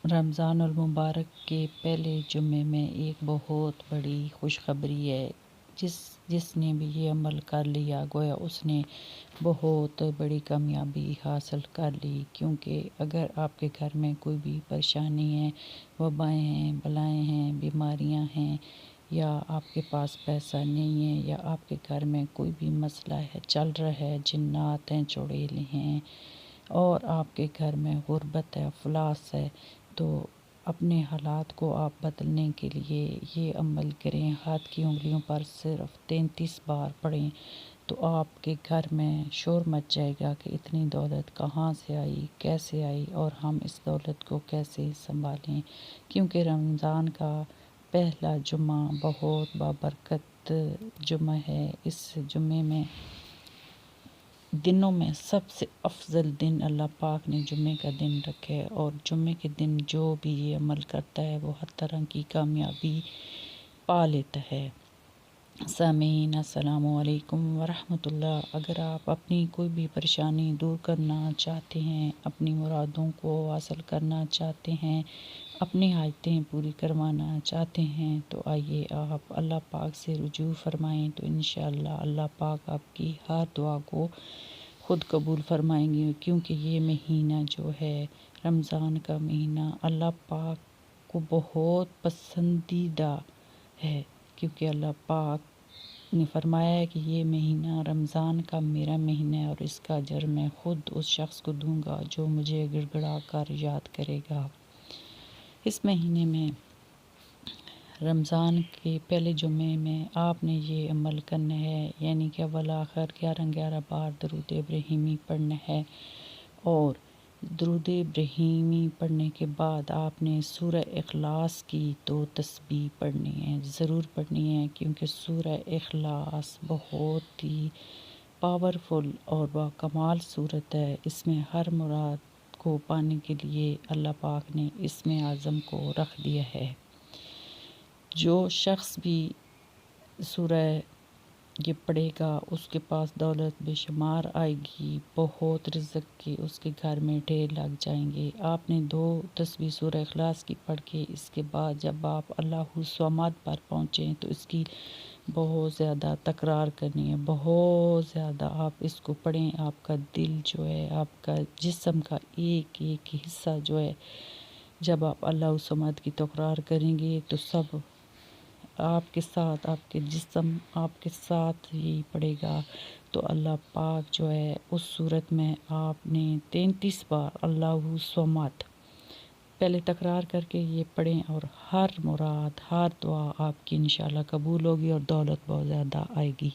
رمضان المبارک کے پہلے جمعے میں ایک بہت بڑی خوشخبری ہے۔ جس نے بھی یہ عمل کر لیا گویا اس نے بہت بڑی کامیابی حاصل کر لی، کیونکہ اگر آپ کے گھر میں کوئی بھی پریشانی ہے، وبائیں ہیں، بلائیں ہیں، بیماریاں ہیں، یا آپ کے پاس پیسہ نہیں ہے، یا آپ کے گھر میں کوئی بھی مسئلہ ہے چل رہا ہے، جنات ہیں، چڑیلے ہیں، اور آپ کے گھر میں غربت ہے، افلاس ہے، تو اپنے حالات کو آپ بدلنے کے لیے یہ عمل کریں۔ ہاتھ کی انگلیوں پر صرف 33 بار پڑھیں تو آپ کے گھر میں شور مچ جائے گا کہ اتنی دولت کہاں سے آئی، کیسے آئی، اور ہم اس دولت کو کیسے سنبھالیں، کیونکہ رمضان کا پہلا جمعہ بہت بابرکت جمعہ ہے۔ اس جمعے میں دنوں میں سب سے افضل دن اللہ پاک نے جمعے کا دن رکھے، اور جمعے کے دن جو بھی یہ عمل کرتا ہے وہ ہر طرح کی کامیابی پا لیتا ہے۔ سامعین السلام علیکم ورحمۃ اللہ۔ اگر آپ اپنی کوئی بھی پریشانی دور کرنا چاہتے ہیں، اپنی مرادوں کو حاصل کرنا چاہتے ہیں، اپنی حاجتیں پوری کروانا چاہتے ہیں، تو آئیے آپ اللہ پاک سے رجوع فرمائیں، تو انشاءاللہ اللہ پاک آپ کی ہر دعا کو خود قبول فرمائیں گے، کیونکہ یہ مہینہ جو ہے رمضان کا مہینہ اللہ پاک کو بہت پسندیدہ ہے، کیونکہ اللہ پاک نے فرمایا ہے کہ یہ مہینہ رمضان کا میرا مہینہ ہے، اور اس کا اجر میں خود اس شخص کو دوں گا جو مجھے گڑ گڑا کر یاد کرے گا۔ اس مہینے میں رمضان کے پہلے جمعے میں آپ نے یہ عمل کرنا ہے، یعنی کہ اول آخر 11 بار درود ابراہیمی پڑھنا ہے، اور درود ابراہیمی پڑھنے کے بعد آپ نے سورہ اخلاص کی 2 تسبیح پڑھنی ہے، ضرور پڑھنی ہے، کیونکہ سورہ اخلاص بہت ہی پاورفل اور باکمال صورت ہے۔ اس میں ہر مراد کو پانے کے لیے اللہ پاک نے اسم اعظم کو رکھ دیا ہے۔ جو شخص بھی سورہ یہ پڑھے گا اس کے پاس دولت بے شمار آئے گی، بہت رزق کے اس کے گھر میں ڈھیر لگ جائیں گے۔ آپ نے 2 تسبیح سورہ اخلاص کی پڑھ کے اس کے بعد جب آپ اللہ الصمد پر پہنچیں تو اس کی بہت زیادہ تکرار کرنی ہے، بہت زیادہ آپ اس کو پڑھیں۔ آپ کا دل جو ہے، آپ کا جسم کا ایک ایک حصہ جو ہے، جب آپ اللہ الصمد کی تکرار کریں گے تو سب آپ کے ساتھ، آپ کے جسم آپ کے ساتھ ہی پڑے گا، تو اللہ پاک جو ہے اس صورت میں آپ نے 33 بار اللہ الصمد پہلے تکرار کر کے یہ پڑھیں، اور ہر مراد، ہر دعا آپ کی انشاءاللہ قبول ہوگی، اور دولت بہت زیادہ آئے گی۔